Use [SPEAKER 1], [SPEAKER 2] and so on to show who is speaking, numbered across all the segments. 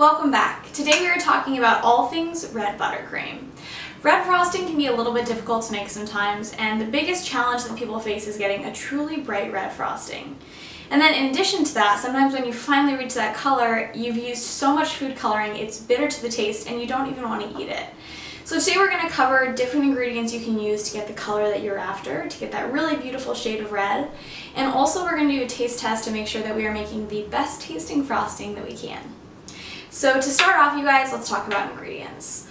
[SPEAKER 1] Welcome back. Today we are talking about all things red buttercream. Red frosting can be a little bit difficult to make sometimes, and the biggest challenge that people face is getting a truly bright red frosting. And then in addition to that, sometimes when you finally reach that color, you've used so much food coloring, it's bitter to the taste and you don't even want to eat it. So today we're going to cover different ingredients you can use to get the color that you're after, to get that really beautiful shade of red. And also we're going to do a taste test to make sure that we are making the best tasting frosting that we can. So to start off, you guys, let's talk about ingredients.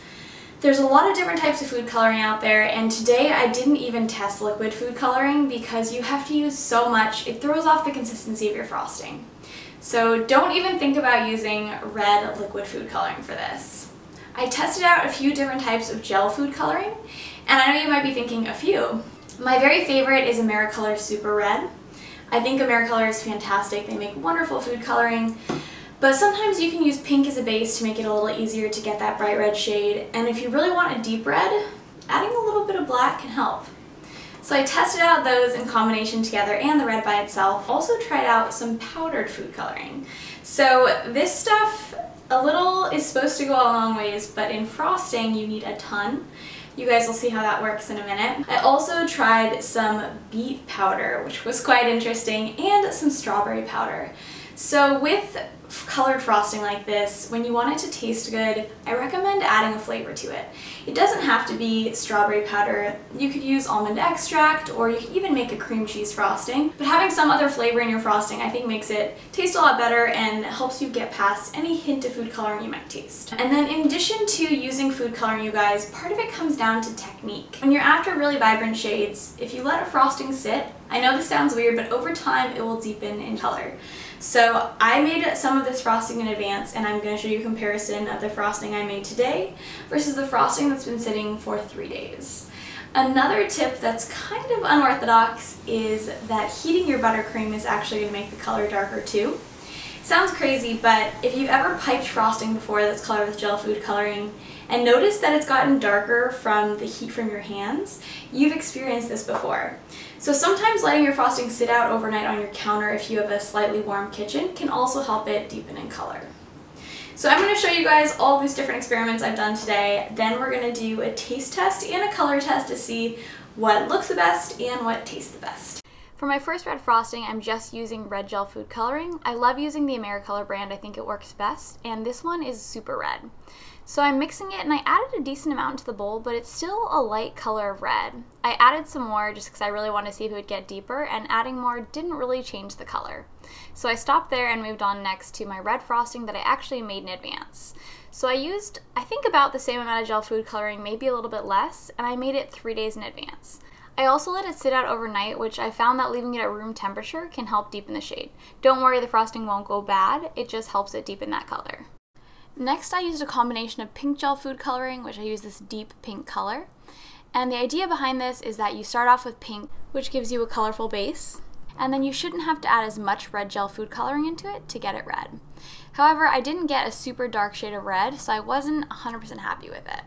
[SPEAKER 1] There's a lot of different types of food coloring out there, and today I didn't even test liquid food coloring because you have to use so much, it throws off the consistency of your frosting. So don't even think about using red liquid food coloring for this. I tested out a few different types of gel food coloring, and I know you might be thinking a few. My very favorite is Americolor Super Red. I think Americolor is fantastic, they make wonderful food coloring. But sometimes you can use pink as a base to make it a little easier to get that bright red shade, and if you really want a deep red, adding a little bit of black can help. So I tested out those in combination together and the red by itself. Also tried out some powdered food coloring. So this stuff, a little is supposed to go a long ways, but in frosting you need a ton. You guys will see how that works in a minute. I also tried some beet powder, which was quite interesting, and some strawberry powder. So with colored frosting like this, when you want it to taste good, I recommend adding a flavor to it. It doesn't have to be strawberry powder. You could use almond extract, or you could even make a cream cheese frosting. But having some other flavor in your frosting I think makes it taste a lot better and helps you get past any hint of food coloring you might taste. And then in addition to using food coloring, you guys, part of it comes down to technique. When you're after really vibrant shades, if you let a frosting sit, I know this sounds weird, but over time it will deepen in color. So I made some of this frosting in advance, and I'm going to show you a comparison of the frosting I made today versus the frosting that's been sitting for 3 days. Another tip that's kind of unorthodox is that heating your buttercream is actually going to make the color darker too. Sounds crazy, but if you've ever piped frosting before that's colored with gel food coloring and noticed that it's gotten darker from the heat from your hands, you've experienced this before. So sometimes letting your frosting sit out overnight on your counter if you have a slightly warm kitchen can also help it deepen in color. So I'm going to show you guys all these different experiments I've done today. Then we're going to do a taste test and a color test to see what looks the best and what tastes the best. For my first red frosting, I'm just using red gel food coloring. I love using the Americolor brand, I think it works best, and this one is super red. So I'm mixing it, and I added a decent amount into the bowl, but it's still a light color of red. I added some more just because I really wanted to see if it would get deeper, and adding more didn't really change the color. So I stopped there and moved on next to my red frosting that I actually made in advance. So I used, I think, about the same amount of gel food coloring, maybe a little bit less, and I made it 3 days in advance. I also let it sit out overnight, which I found that leaving it at room temperature can help deepen the shade. Don't worry, the frosting won't go bad, it just helps it deepen that color. Next, I used a combination of pink gel food coloring, which I use this deep pink color. And the idea behind this is that you start off with pink, which gives you a colorful base, and then you shouldn't have to add as much red gel food coloring into it to get it red. However, I didn't get a super dark shade of red, so I wasn't 100% happy with it.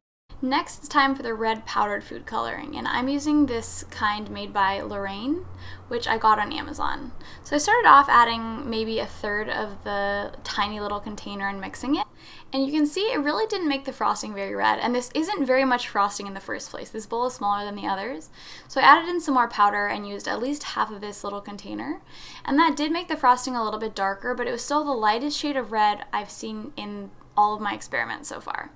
[SPEAKER 1] Next, it's time for the red powdered food coloring, and I'm using this kind made by Lorraine, which I got on Amazon. So I started off adding maybe a third of the tiny little container and mixing it, and you can see it really didn't make the frosting very red, and this isn't very much frosting in the first place. This bowl is smaller than the others, so I added in some more powder and used at least half of this little container, and that did make the frosting a little bit darker, but it was still the lightest shade of red I've seen in all of my experiments so far.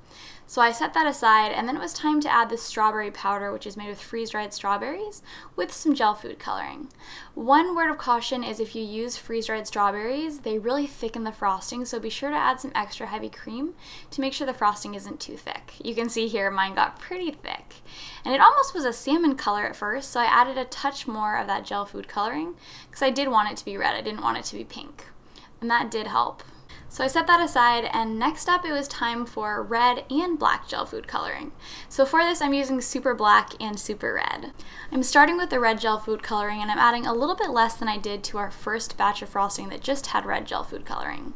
[SPEAKER 1] So I set that aside, and then it was time to add the strawberry powder, which is made with freeze-dried strawberries, with some gel food coloring. One word of caution is if you use freeze-dried strawberries, they really thicken the frosting, so be sure to add some extra heavy cream to make sure the frosting isn't too thick. You can see here mine got pretty thick. And it almost was a salmon color at first, so I added a touch more of that gel food coloring, because I did want it to be red, I didn't want it to be pink. And that did help. So I set that aside, and next up it was time for red and black gel food coloring. So for this I'm using super black and super red. I'm starting with the red gel food coloring, and I'm adding a little bit less than I did to our first batch of frosting that just had red gel food coloring.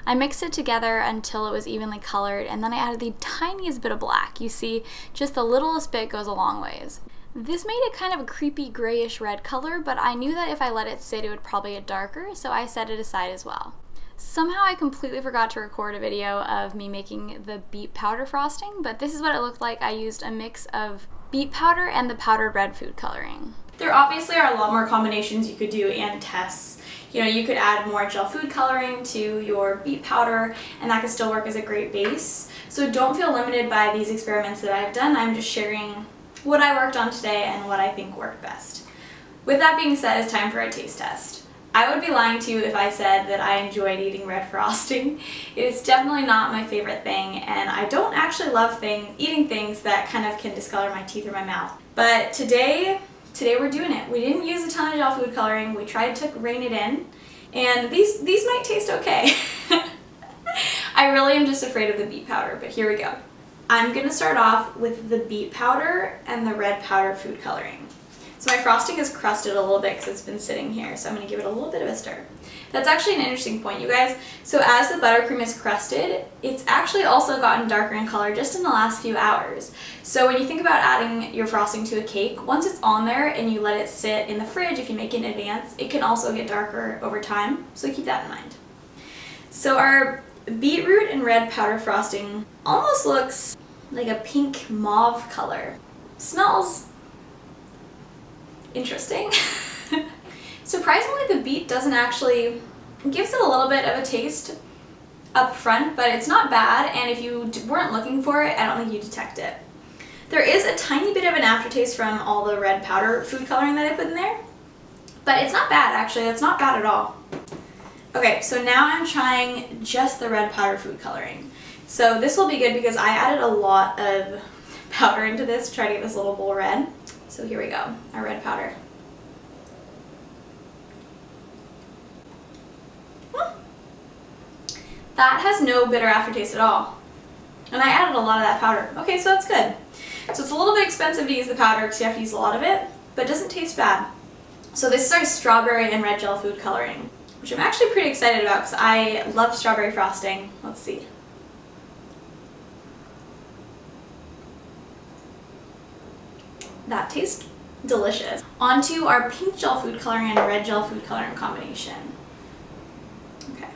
[SPEAKER 1] I mixed it together until it was evenly colored, and then I added the tiniest bit of black. You see, just the littlest bit goes a long ways. This made it kind of a creepy grayish red color, but I knew that if I let it sit it would probably get darker, so I set it aside as well.
[SPEAKER 2] Somehow I completely forgot to record a video of me making the beet powder frosting, but this is what it looked like. I used a mix of beet powder and the powdered red food coloring.
[SPEAKER 1] There obviously are a lot more combinations you could do and tests. You know, you could add more gel food coloring to your beet powder, and that could still work as a great base. So don't feel limited by these experiments that I've done. I'm just sharing what I worked on today and what I think worked best. With that being said, it's time for a taste test. I would be lying to you if I said that I enjoyed eating red frosting. It is definitely not my favorite thing, and I don't actually love eating things that kind of can discolor my teeth or my mouth. But today we're doing it. We didn't use a ton of gel food coloring. We tried to rein it in, and these might taste okay. I really am just afraid of the beet powder, but here we go. I'm gonna start off with the beet powder and the red powder food coloring. So my frosting is crusted a little bit because it's been sitting here, so I'm going to give it a little bit of a stir. That's actually an interesting point, you guys. So as the buttercream is crusted, it's actually also gotten darker in color just in the last few hours. So when you think about adding your frosting to a cake, once it's on there and you let it sit in the fridge, if you make it in advance, it can also get darker over time, so keep that in mind. So our beetroot and red powder frosting almost looks like a pink mauve color. Smells interesting. Surprisingly, the beet doesn't actually, gives it a little bit of a taste up front, but it's not bad, and if you weren't looking for it, I don't think you detect it. There is a tiny bit of an aftertaste from all the red powder food coloring that I put in there, but it's not bad actually. It's not bad at all. Okay, so now I'm trying just the red powder food coloring. So this will be good because I added a lot of powder into this to try to get this little bowl red. So here we go, our red powder. That has no bitter aftertaste at all. And I added a lot of that powder. Okay, so that's good. So it's a little bit expensive to use the powder because you have to use a lot of it, but it doesn't taste bad. So this is our strawberry and red gel food coloring, which I'm actually pretty excited about because I love strawberry frosting. Let's see. That tastes delicious. Onto our pink gel food coloring and red gel food coloring combination. Okay.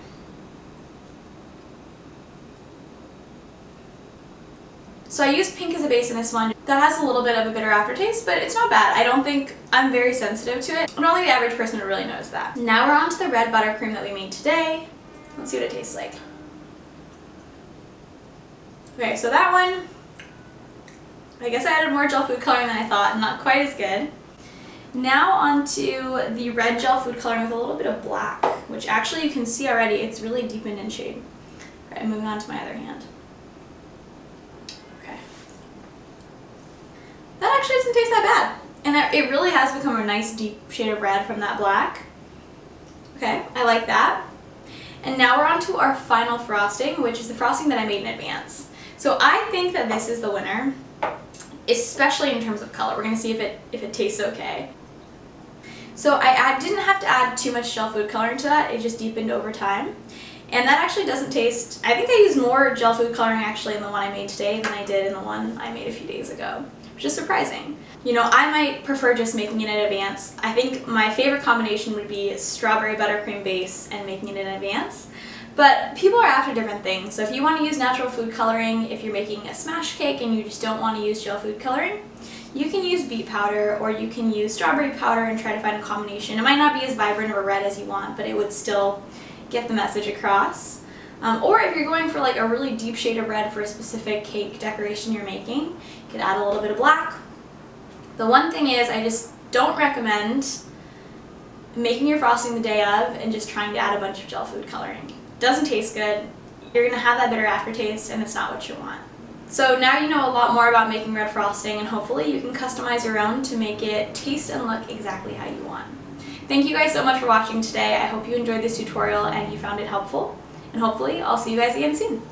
[SPEAKER 1] So I used pink as a base in this one. That has a little bit of a bitter aftertaste, but it's not bad. I don't think I'm very sensitive to it. I don't think the average person would really notice that. Now we're on to the red buttercream that we made today. Let's see what it tastes like. Okay, so that one, I guess I added more gel food coloring than I thought, not quite as good. Now onto the red gel food coloring with a little bit of black, which actually you can see already, it's really deepened in shade. Okay, moving on to my other hand. Okay. That actually doesn't taste that bad. And it really has become a nice deep shade of red from that black. Okay, I like that. And now we're on to our final frosting, which is the frosting that I made in advance. So I think that this is the winner, especially in terms of color. We're going to see if it tastes okay. So I didn't have to add too much gel food coloring to that, it just deepened over time. And that actually doesn't taste, I think I used more gel food coloring actually in the one I made today than I did in the one I made a few days ago, which is surprising. You know, I might prefer just making it in advance. I think my favorite combination would be strawberry buttercream base and making it in advance. But people are after different things, so if you want to use natural food coloring, if you're making a smash cake and you just don't want to use gel food coloring, you can use beet powder or you can use strawberry powder and try to find a combination. It might not be as vibrant or red as you want, but it would still get the message across. Or if you're going for like a really deep shade of red for a specific cake decoration you're making, you could add a little bit of black. The one thing is, I just don't recommend making your frosting the day of and just trying to add a bunch of gel food coloring. Doesn't taste good, you're going to have that bitter aftertaste, and it's not what you want. So now you know a lot more about making red frosting, and hopefully you can customize your own to make it taste and look exactly how you want. Thank you guys so much for watching today. I hope you enjoyed this tutorial and you found it helpful, and hopefully I'll see you guys again soon.